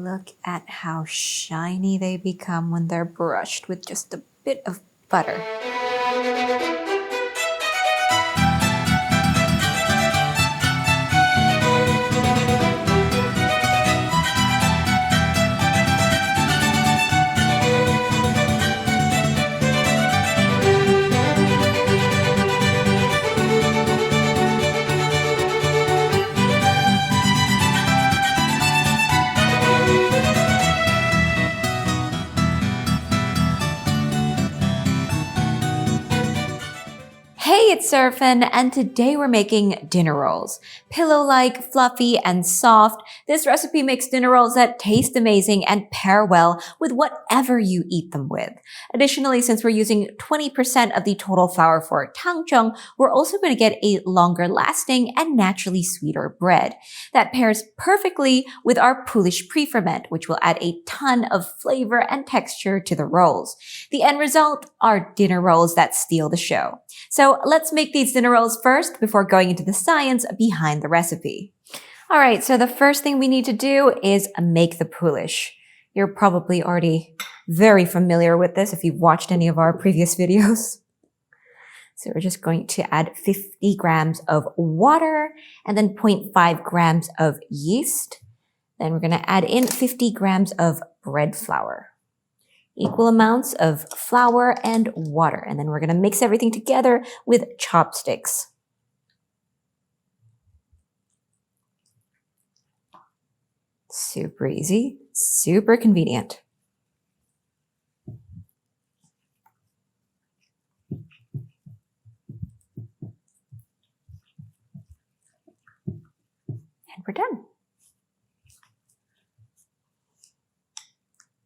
look at how shiny they become when they're brushed with just a bit of butter. Hey, it's Surfin, and today we're making dinner rolls. Pillow-like, fluffy, and soft, this recipe makes dinner rolls that taste amazing and pair well with whatever you eat them with. Additionally, since we're using 20% of the total flour for Tangzhong, we're also going to get a longer-lasting and naturally sweeter bread. That pairs perfectly with our Poolish pre-ferment, which will add a ton of flavor and texture to the rolls. The end result are dinner rolls that steal the show. So let's make these dinner rolls first before going into the science behind the recipe. All right, so the first thing we need to do is make the Poolish. You're probably already very familiar with this if you've watched any of our previous videos. So we're just going to add 50 grams of water and then 0.5 grams of yeast. Then we're going to add in 50 grams of bread flour. Equal amounts of flour and water. And then we're going to mix everything together with chopsticks. Super easy, super convenient. And we're done.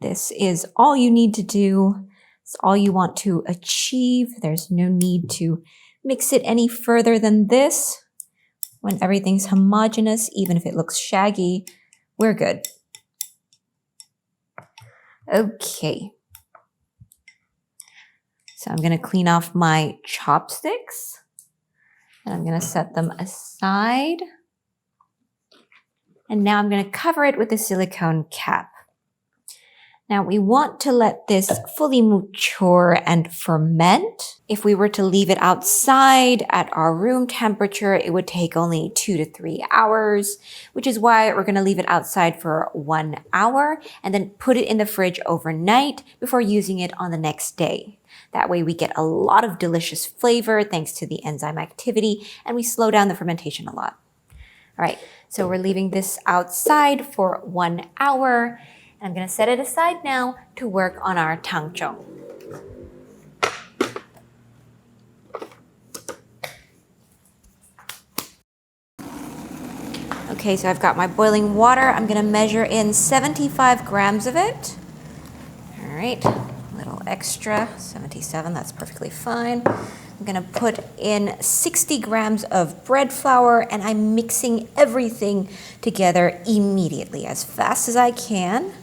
This is all you need to do. It's all you want to achieve. There's no need to mix it any further than this. When everything's homogeneous, even if it looks shaggy, we're good. Okay. So I'm going to clean off my chopsticks. And I'm going to set them aside. And now I'm going to cover it with a silicone cap. Now we want to let this fully mature and ferment. If we were to leave it outside at our room temperature, it would take only 2 to 3 hours, which is why we're going to leave it outside for 1 hour and then put it in the fridge overnight before using it on the next day. That way we get a lot of delicious flavor thanks to the enzyme activity, and we slow down the fermentation a lot. All right, so we're leaving this outside for 1 hour. I'm going to set it aside now to work on our tangzhong. Okay, so I've got my boiling water. I'm going to measure in 75 grams of it. All right, a little extra, 77, that's perfectly fine. I'm going to put in 60 grams of bread flour, and I'm mixing everything together immediately, as fast as I can,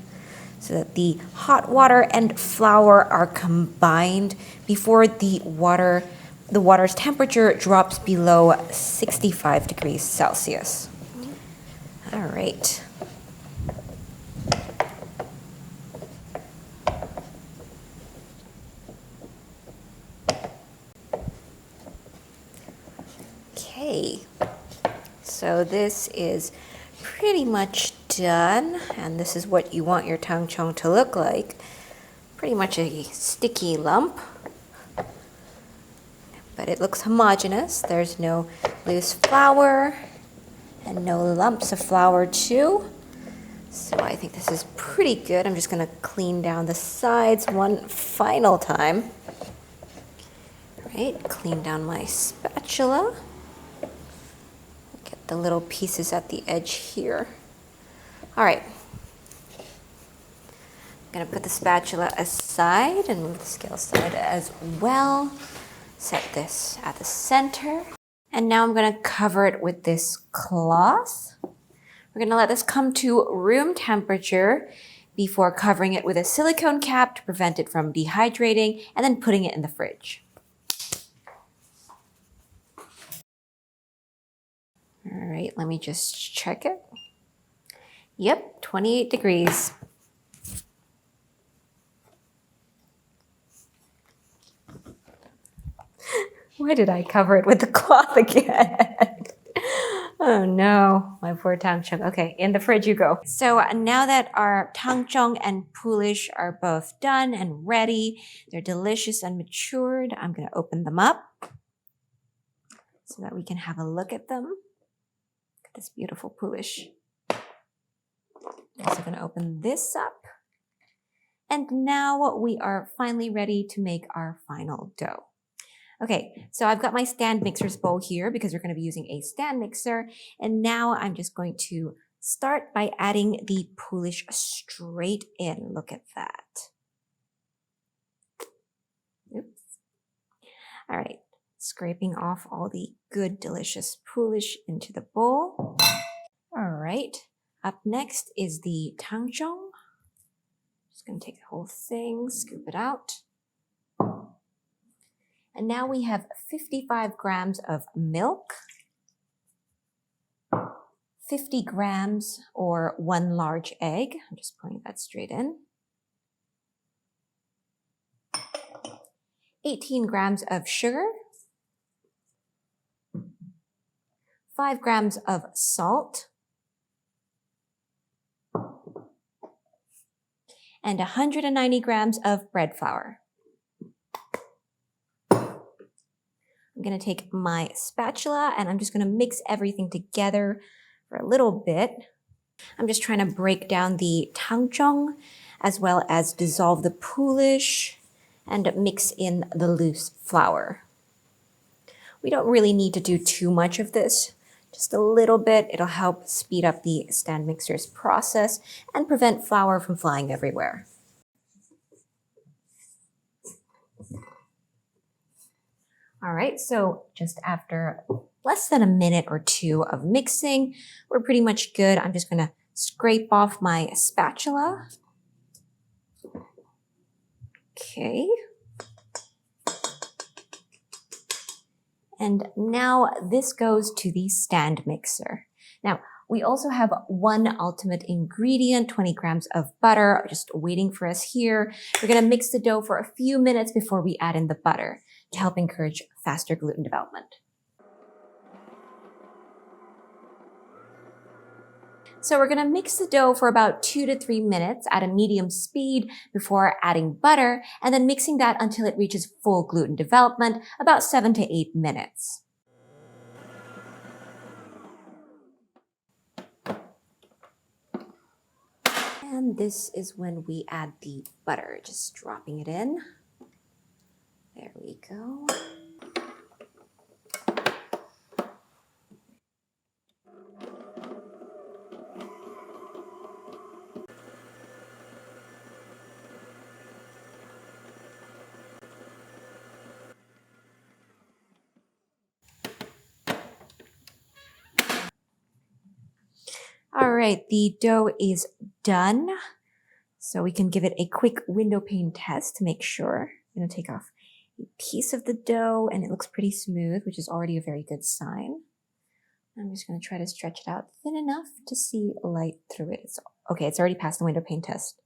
so that the hot water and flour are combined before the water's temperature drops below 65 degrees Celsius. All right. Okay, so this is pretty much done, and this is what you want your tangzhong to look like. Pretty much a sticky lump, but it looks homogeneous. There's no loose flour and no lumps of flour too. So I think this is pretty good. I'm just going to clean down the sides one final time. All right, clean down my spatula. The little pieces at the edge here. All right. I'm going to put the spatula aside and move the scale aside as well. Set this at the center. And now I'm going to cover it with this cloth. We're going to let this come to room temperature before covering it with a silicone cap to prevent it from dehydrating, and then putting it in the fridge. All right, let me just check it. Yep, 28 degrees. Why did I cover it with the cloth again? Oh no, my poor Tangzhong. Okay, in the fridge you go. So now that our Tangzhong and Poolish are both done and ready, they're delicious and matured, I'm going to open them up so that we can have a look at them. Look at this beautiful Poolish. I'm also going to open this up. And now we are finally ready to make our final dough. Okay, so I've got my stand mixer's bowl here because we're going to be using a stand mixer. And now I'm just going to start by adding the Poolish straight in. Look at that. Oops. All right, scraping off all the good, delicious Poolish into the bowl. All right, up next is the Tangzhong. Just going to take the whole thing, scoop it out. And now we have 55 grams of milk, 50 grams or 1 large egg. I'm just pouring that straight in. 18 grams of sugar, 5 grams of salt, and 190 grams of bread flour. I'm going to take my spatula and I'm just going to mix everything together for a little bit. I'm just trying to break down the Tangzhong as well as dissolve the Poolish and mix in the loose flour. We don't really need to do too much of this, just a little bit. It'll help speed up the stand mixer's process and prevent flour from flying everywhere. All right, so just after less than a minute or two of mixing, we're pretty much good. I'm just going to scrape off my spatula. Okay. And now this goes to the stand mixer. Now, we also have one ultimate ingredient, 20 grams of butter, just waiting for us here. We're going to mix the dough for a few minutes before we add in the butter to help encourage faster gluten development. So we're going to mix the dough for about 2 to 3 minutes at a medium speed before adding butter, and then mixing that until it reaches full gluten development, about 7 to 8 minutes. And this is when we add the butter, just dropping it in. There we go. All right, the dough is done. So we can give it a quick window pane test to make sure. I'm going to take off a piece of the dough and it looks pretty smooth, which is already a very good sign. I'm just going to try to stretch it out thin enough to see light through it. Okay, it's already passed the window pane test.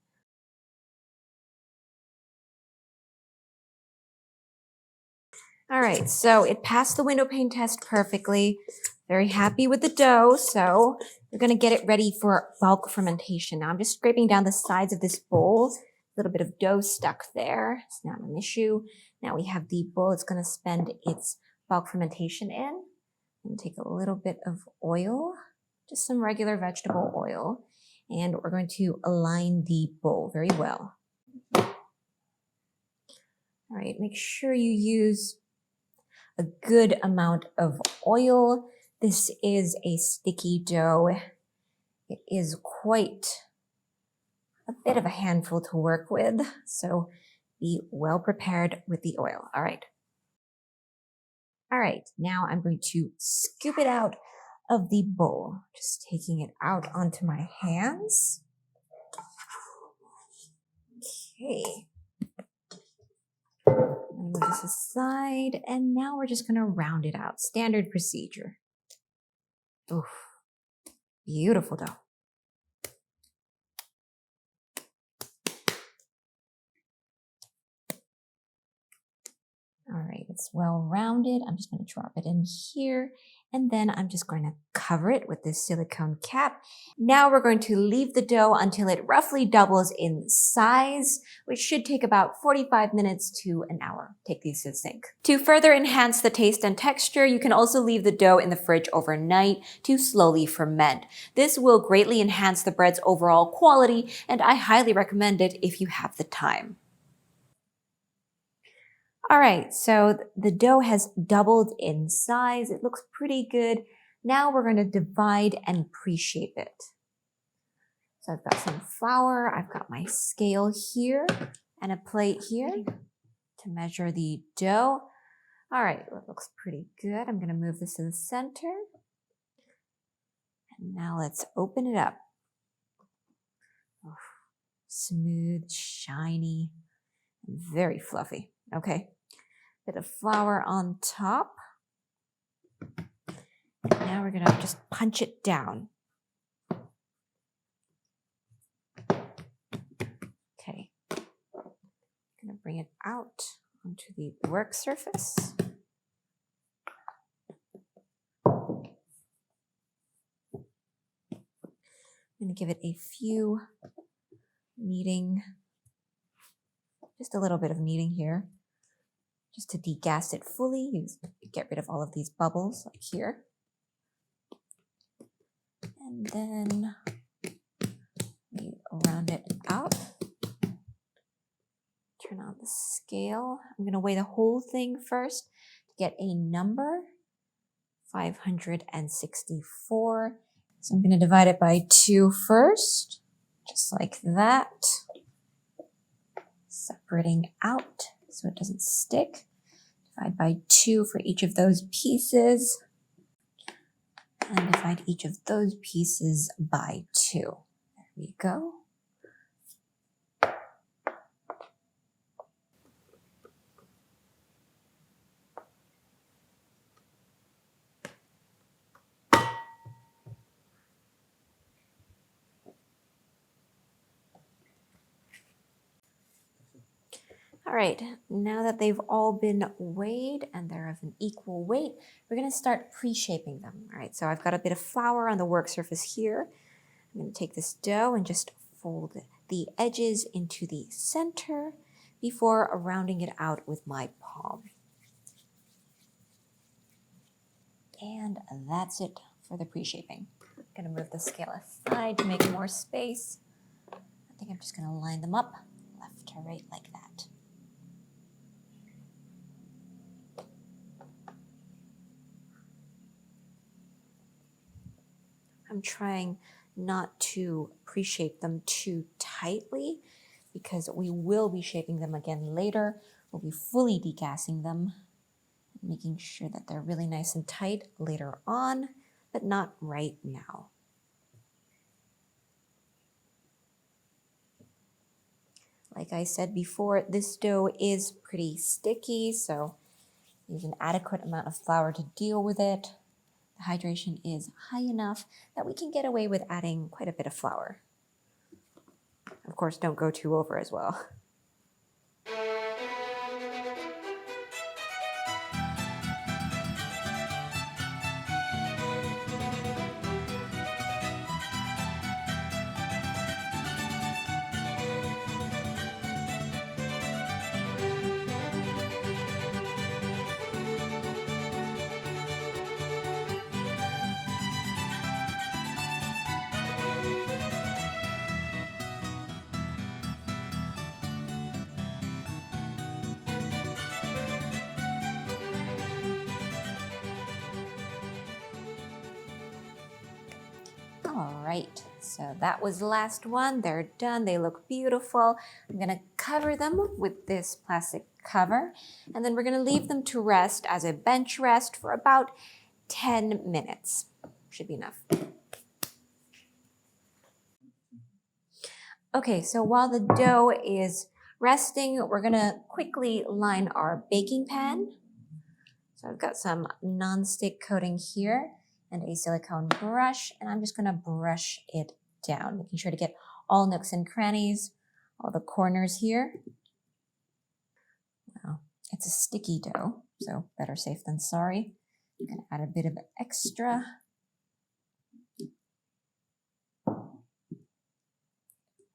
All right, so it passed the window pane test perfectly. Very happy with the dough, so we're going to get it ready for bulk fermentation. Now I'm just scraping down the sides of this bowl. A little bit of dough stuck there. It's not an issue. Now we have the bowl it's going to spend its bulk fermentation in. And take a little bit of oil, just some regular vegetable oil, and we're going to align the bowl very well. All right, make sure you use a good amount of oil. This is a sticky dough. It is quite a bit of a handful to work with, so be well prepared with the oil. All right. All right, now I'm going to scoop it out of the bowl. Just taking it out onto my hands. Okay. Move this aside, and now we're just going to round it out. Standard procedure. Oof. Beautiful dough. All right, it's well rounded. I'm just going to drop it in here, and then I'm just going to cover it with this silicone cap. Now we're going to leave the dough until it roughly doubles in size, which should take about 45 minutes to an hour. Take these to the sink. To further enhance the taste and texture, you can also leave the dough in the fridge overnight to slowly ferment. This will greatly enhance the bread's overall quality, and I highly recommend it if you have the time. All right, so the dough has doubled in size. It looks pretty good. Now we're going to divide and pre-shape it. So I've got some flour, I've got my scale here, and a plate here to measure the dough. All right, it looks pretty good. I'm going to move this to the center. And now let's open it up. Oh, smooth, shiny, and very fluffy. Okay. Bit of flour on top. And now we're going to just punch it down. Okay. I'm going to bring it out onto the work surface. I'm going to give it a few kneading, just a little bit of kneading here. Just to degas it fully, you get rid of all of these bubbles like here. And then we round it out. Turn on the scale. I'm going to weigh the whole thing first to get a number, 564. So I'm going to divide it by 2 first, just like that. Separating out so it doesn't stick. Divide by 2 for each of those pieces. And divide each of those pieces by 2. There we go. All right, now that they've all been weighed and they're of an equal weight, we're going to start pre-shaping them. All right, so I've got a bit of flour on the work surface here. I'm going to take this dough and just fold the edges into the center before rounding it out with my palm. And that's it for the pre-shaping. I'm going to move the scale aside to make more space. I think I'm just going to line them up left to right like that. I'm trying not to pre-shape them too tightly because we will be shaping them again later. We'll be fully degassing them, making sure that they're really nice and tight later on, but not right now. Like I said before, this dough is pretty sticky, so use an adequate amount of flour to deal with it. The hydration is high enough that we can get away with adding quite a bit of flour. Of course, don't go too over as well. All right, so that was the last one. They're done. They look beautiful. I'm going to cover them with this plastic cover, and then we're going to leave them to rest as a bench rest for about 10 minutes. Should be enough. Okay, so while the dough is resting, we're going to quickly line our baking pan. So I've got some non-stick coating here and a silicone brush, and I'm just going to brush it down, making sure to get all nooks and crannies, all the corners here. Wow. It's a sticky dough, so better safe than sorry. I'm going to add a bit of extra.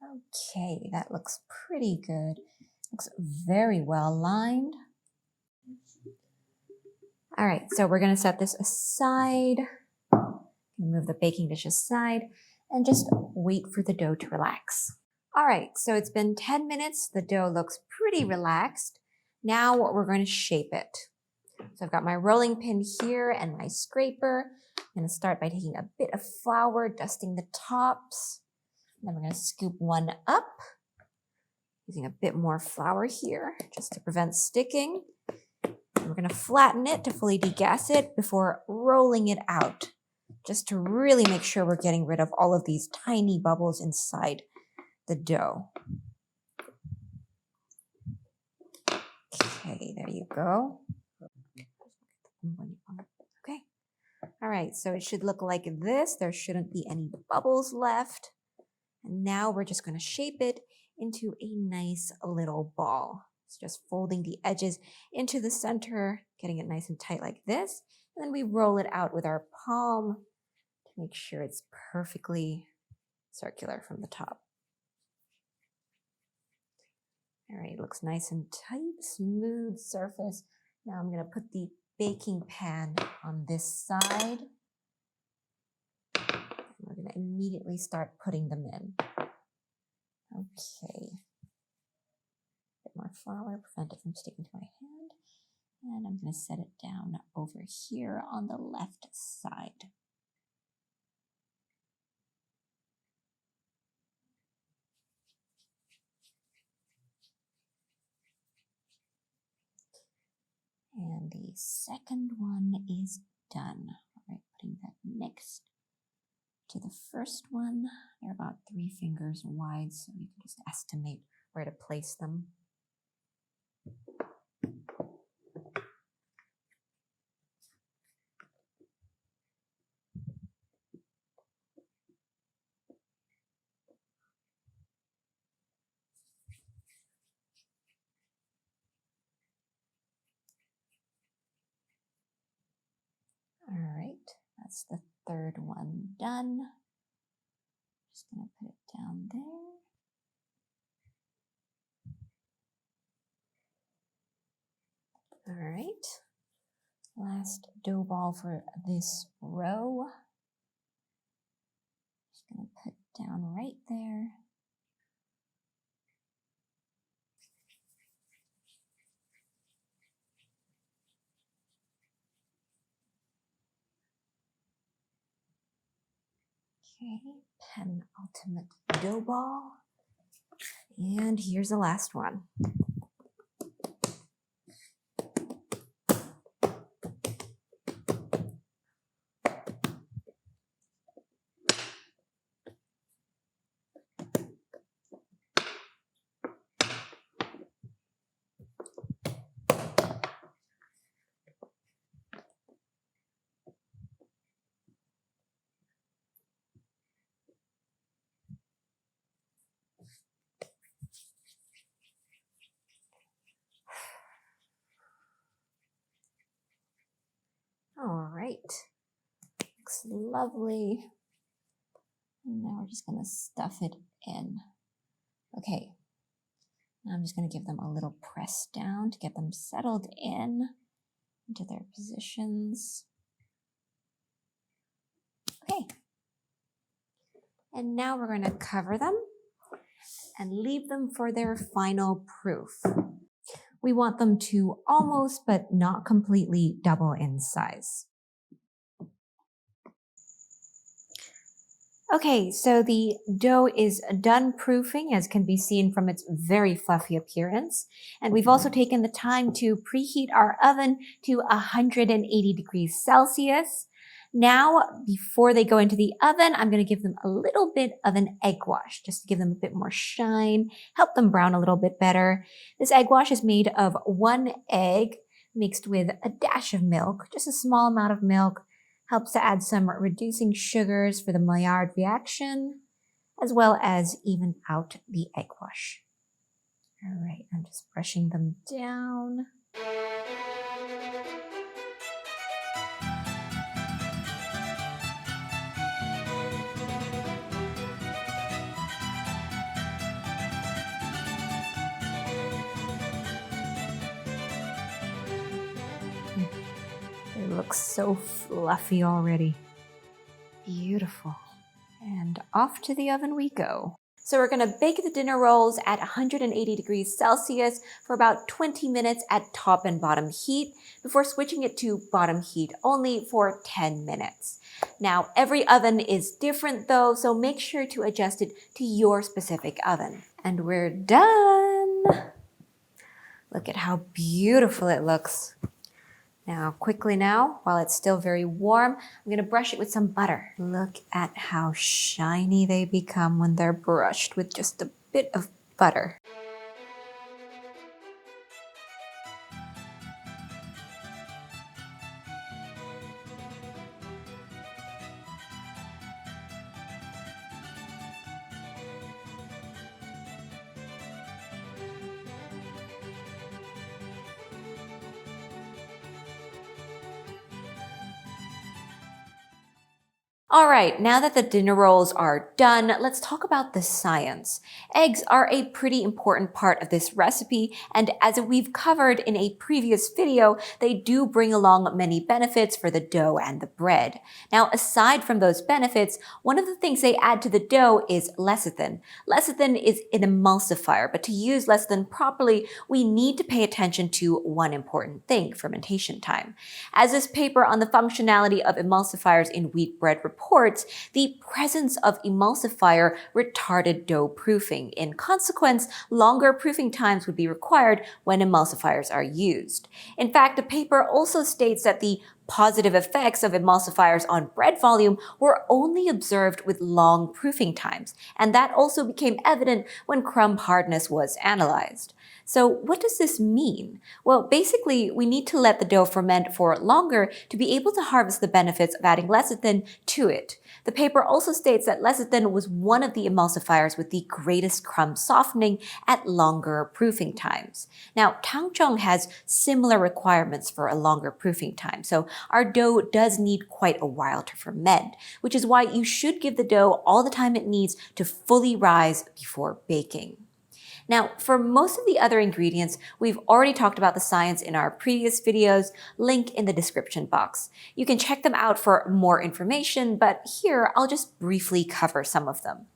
Okay, that looks pretty good. Looks very well lined. All right, so we're going to set this aside. Move the baking dish aside and just wait for the dough to relax. All right, so it's been 10 minutes. The dough looks pretty relaxed. Now we're going to shape it. So I've got my rolling pin here and my scraper. I'm going to start by taking a bit of flour, dusting the tops. Then we're going to scoop one up, using a bit more flour here just to prevent sticking. And we're going to flatten it to fully degas it before rolling it out, just to really make sure we're getting rid of all of these tiny bubbles inside the dough. Okay, there you go. Okay. All right, so it should look like this. There shouldn't be any bubbles left. And now we're just going to shape it into a nice little ball. It's just folding the edges into the center, getting it nice and tight like this. And then we roll it out with our palm to make sure it's perfectly circular from the top. All right, looks nice and tight, smooth surface. Now I'm going to put the baking pan on this side. We're going to immediately start putting them in. Okay. A bit more flour, prevent it from sticking to my hand. And I'm going to set it down over here on the left side. And the second one is done. All right, putting that next to the first one. They're about 3 fingers wide, so you can just estimate where to place them. All right, that's the third one done. Just going to put it down there. All right, last dough ball for this row. Just going to put down right there. Okay, penultimate dough ball. And here's the last one. All right, looks lovely. And now we're just going to stuff it in. Okay, now I'm just going to give them a little press down to get them settled in into their positions. Okay, and now we're going to cover them and leave them for their final proof. We want them to almost but not completely double in size. Okay, so the dough is done proofing, as can be seen from its very fluffy appearance. And we've also taken the time to preheat our oven to 180 degrees Celsius. Now, before they go into the oven, I'm going to give them a little bit of an egg wash, just to give them a bit more shine, help them brown a little bit better. This egg wash is made of 1 egg mixed with a dash of milk, just a small amount of milk. Helps to add some reducing sugars for the Maillard reaction, as well as even out the egg wash. All right, I'm just brushing them down. It looks so fluffy already. Beautiful. And off to the oven we go. So we're going to bake the dinner rolls at 180 degrees Celsius for about 20 minutes at top and bottom heat before switching it to bottom heat only for 10 minutes. Now, every oven is different though, so make sure to adjust it to your specific oven. And we're done! Look at how beautiful it looks. Now, quickly now, while it's still very warm, I'm going to brush it with some butter. Look at how shiny they become when they're brushed with just a bit of butter. All right, now that the dinner rolls are done, let's talk about the science. Eggs are a pretty important part of this recipe, and as we've covered in a previous video, they do bring along many benefits for the dough and the bread. Now, aside from those benefits, one of the things they add to the dough is lecithin. Lecithin is an emulsifier, but to use lecithin properly, we need to pay attention to one important thing: fermentation time. As this paper on the functionality of emulsifiers in wheat bread reports, the presence of emulsifier retarded dough proofing. In consequence, longer proofing times would be required when emulsifiers are used. In fact, the paper also states that the positive effects of emulsifiers on bread volume were only observed with long proofing times, and that also became evident when crumb hardness was analyzed. So what does this mean? Well, basically, we need to let the dough ferment for longer to be able to harvest the benefits of adding lecithin to it. The paper also states that lecithin was one of the emulsifiers with the greatest crumb softening at longer proofing times. Now, Tangzhong has similar requirements for a longer proofing time, so our dough does need quite a while to ferment, which is why you should give the dough all the time it needs to fully rise before baking. Now, for most of the other ingredients, we've already talked about the science in our previous videos, link in the description box. You can check them out for more information, but here I'll just briefly cover some of them.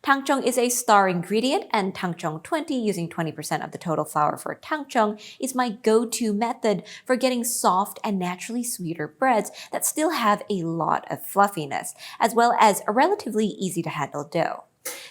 Tangzhong is a star ingredient, and Tangzhong 20, using 20% of the total flour for Tangzhong, is my go-to method for getting soft and naturally sweeter breads that still have a lot of fluffiness, as well as a relatively easy-to-handle dough.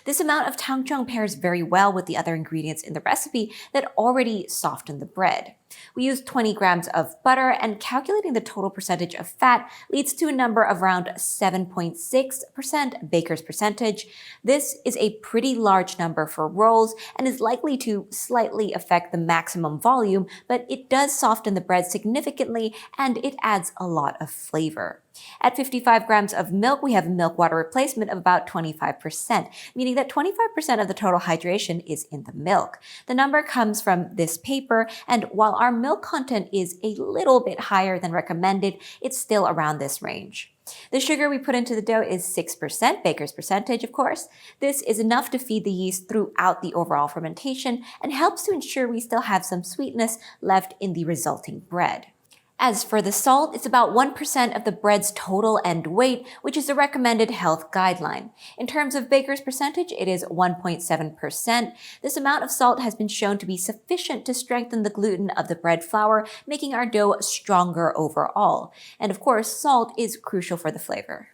This amount of Tangzhong pairs very well with the other ingredients in the recipe that already soften the bread. We use 20 grams of butter, and calculating the total percentage of fat leads to a number of around 7.6% baker's percentage. This is a pretty large number for rolls and is likely to slightly affect the maximum volume, but it does soften the bread significantly and it adds a lot of flavor. At 55 grams of milk, we have a milk water replacement of about 25%, meaning that 25% of the total hydration is in the milk. The number comes from this paper, and while our milk content is a little bit higher than recommended, it's still around this range. The sugar we put into the dough is 6%, baker's percentage, of course. This is enough to feed the yeast throughout the overall fermentation and helps to ensure we still have some sweetness left in the resulting bread. As for the salt, it's about 1% of the bread's total end weight, which is the recommended health guideline. In terms of baker's percentage, it is 1.7%. This amount of salt has been shown to be sufficient to strengthen the gluten of the bread flour, making our dough stronger overall. And of course, salt is crucial for the flavor.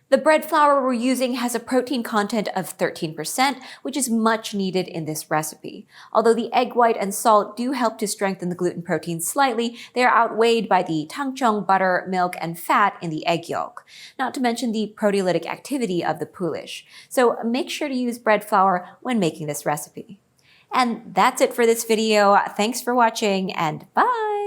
The bread flour we're using has a protein content of 13%, which is much needed in this recipe. Although the egg white and salt do help to strengthen the gluten protein slightly, they are outweighed by the Tangzhong, butter, milk, and fat in the egg yolk, not to mention the proteolytic activity of the Poolish. So make sure to use bread flour when making this recipe. And that's it for this video. Thanks for watching, and bye!